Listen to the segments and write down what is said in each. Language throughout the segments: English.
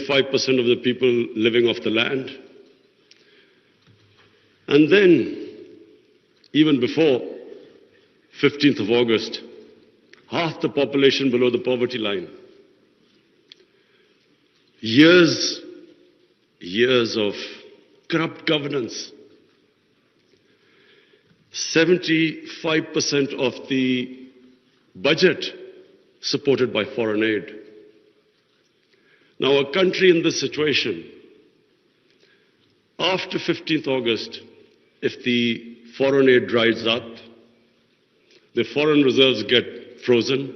of the people living off the land. And then, even before 15th of August, half the population below the poverty line. Years of corrupt governance. 75% of the budget supported by foreign aid. Now, a country in this situation, after 15th August, if the foreign aid dries up, the foreign reserves get frozen,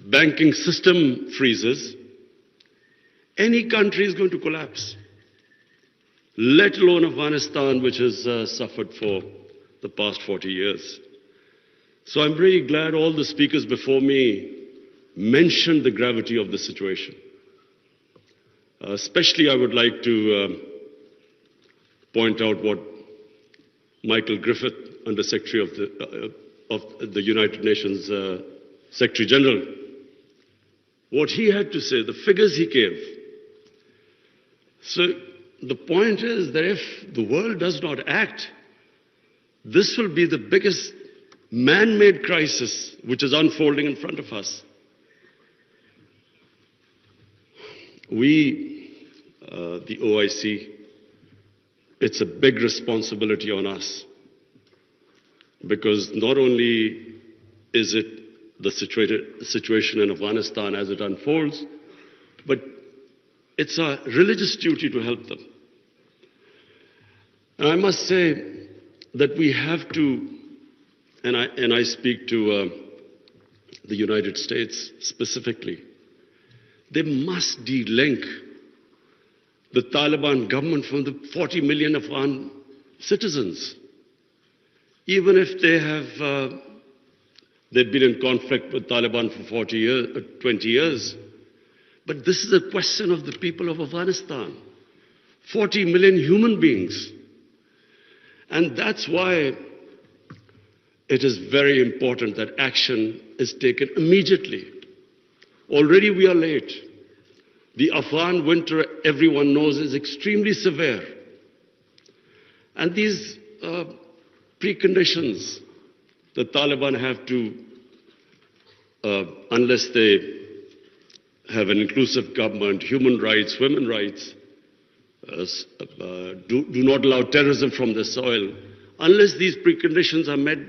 banking system freezes, any country is going to collapse, let alone Afghanistan, which has suffered for the past 40 years. So I'm really glad all the speakers before me mentioned the gravity of the situation. Especially I would like to point out what Michael Griffith, Under Secretary of the United Nations Secretary General, what he had to say, the figures he gave. So the point is that if the world does not act, this will be the biggest man-made crisis which is unfolding in front of us. We, the OIC, it's a big responsibility on us, because not only is it the situation in Afghanistan as it unfolds, but it's a religious duty to help them. And I must say that we have to, and I speak to the United States specifically, they must de-link the Taliban government from the 40 million Afghan citizens. Even if they've been in conflict with Taliban for 20 years. But this is a question of the people of Afghanistan. 40 million human beings. And that's why it is very important that action is taken immediately. Already we are late. The Afghan winter, everyone knows, is extremely severe. And these preconditions the Taliban have to, unless they have an inclusive government, human rights, women's rights, do not allow terrorism from the soil. Unless these preconditions are met,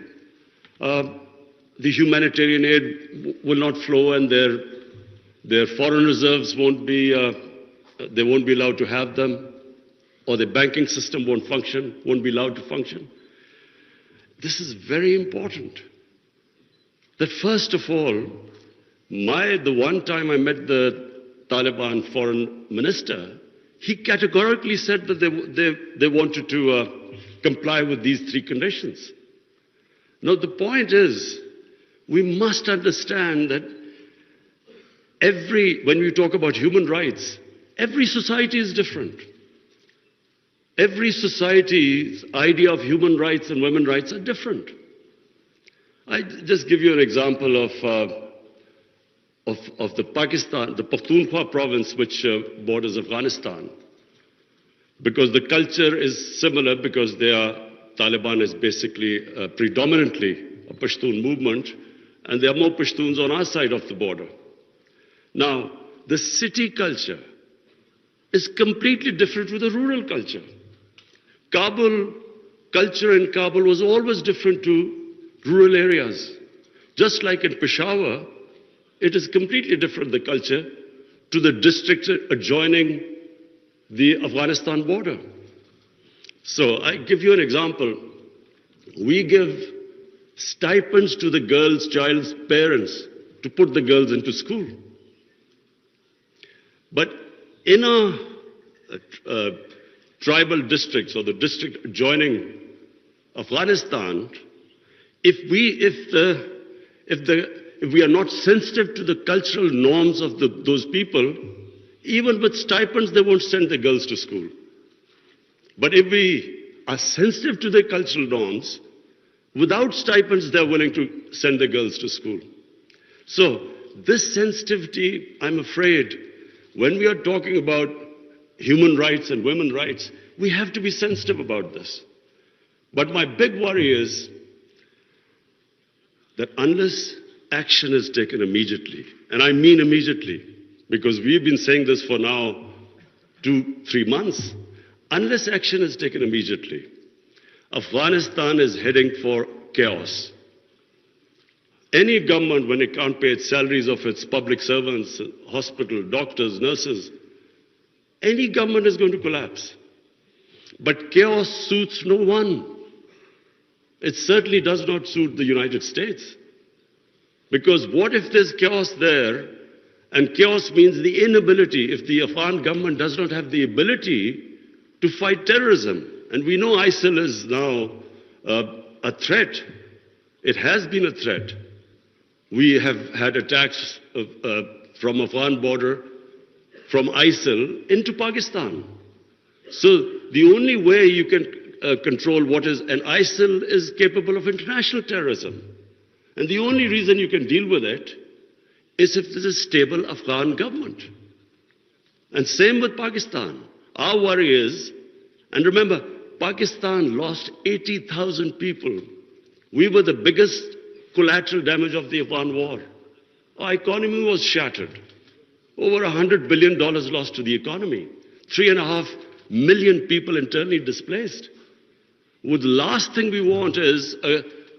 the humanitarian aid will not flow, and their foreign reserves won't be allowed to have them, or the banking system won't be allowed to function. This is very important. That first of all, the one time I met the Taliban foreign minister, he categorically said that they wanted to comply with these three conditions. Now the point is, we must understand that when we talk about human rights, every society is different. Every society's idea of human rights and women's rights are different. I just give you an example of the Pakhtunkhwa province, which borders Afghanistan. Because the culture is similar, because Taliban is basically predominantly a Pashtun movement, and there are more Pashtuns on our side of the border. Now, the city culture is completely different with the rural culture. Culture in Kabul was always different to rural areas. Just like in Peshawar, it is completely different, the culture, to the districts adjoining the Afghanistan border. So I give you an example. We give stipends to the child's parents to put the girls into school. But in our tribal districts, or the district adjoining Afghanistan, if we are not sensitive to the cultural norms of those people, even with stipends, they won't send their girls to school. But if we are sensitive to their cultural norms, without stipends, they're willing to send their girls to school. So this sensitivity, I'm afraid, When we are talking about human rights and women's rights, we have to be sensitive about this. But my big worry is that unless action is taken immediately, and I mean immediately, because we've been saying this for now 2-3 months, unless action is taken immediately, Afghanistan is heading for chaos. Any government, when it can't pay its salaries of its public servants, hospital, doctors, nurses, any government is going to collapse. But chaos suits no one. It certainly does not suit the United States. Because what if there's chaos there, and chaos means the inability, if the Afghan government does not have the ability to fight terrorism. And we know ISIL is now a threat. It has been a threat. We have had attacks from Afghan border, from ISIL into Pakistan. So the only way you can control what is, and ISIL is capable of international terrorism. And the only reason you can deal with it is if there's a stable Afghan government. And same with Pakistan. Our worry is, and remember, Pakistan lost 80,000 people. We were the biggest collateral damage of the Afghan war. Our economy was shattered. Over $100 billion lost to the economy. 3.5 million people internally displaced. Well, the last thing we want is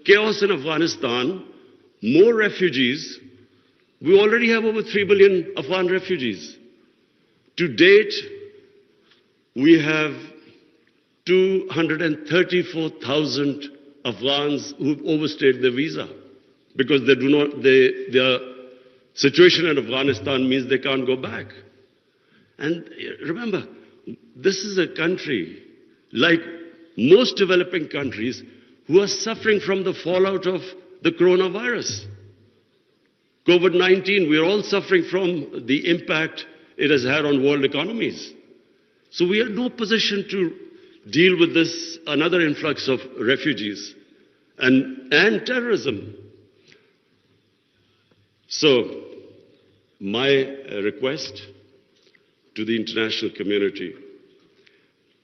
chaos in Afghanistan, more refugees. We already have over 3 billion Afghan refugees. To date, we have 234,000 Afghans who've overstayed their visa because their situation in Afghanistan means they can't go back. And remember, this is a country, like most developing countries, who are suffering from the fallout of the coronavirus. COVID-19, we're all suffering from the impact it has had on world economies. So we are in no position to deal with this, another influx of refugees and terrorism. So my request to the international community,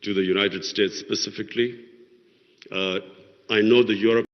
to the United States specifically, I know the Europe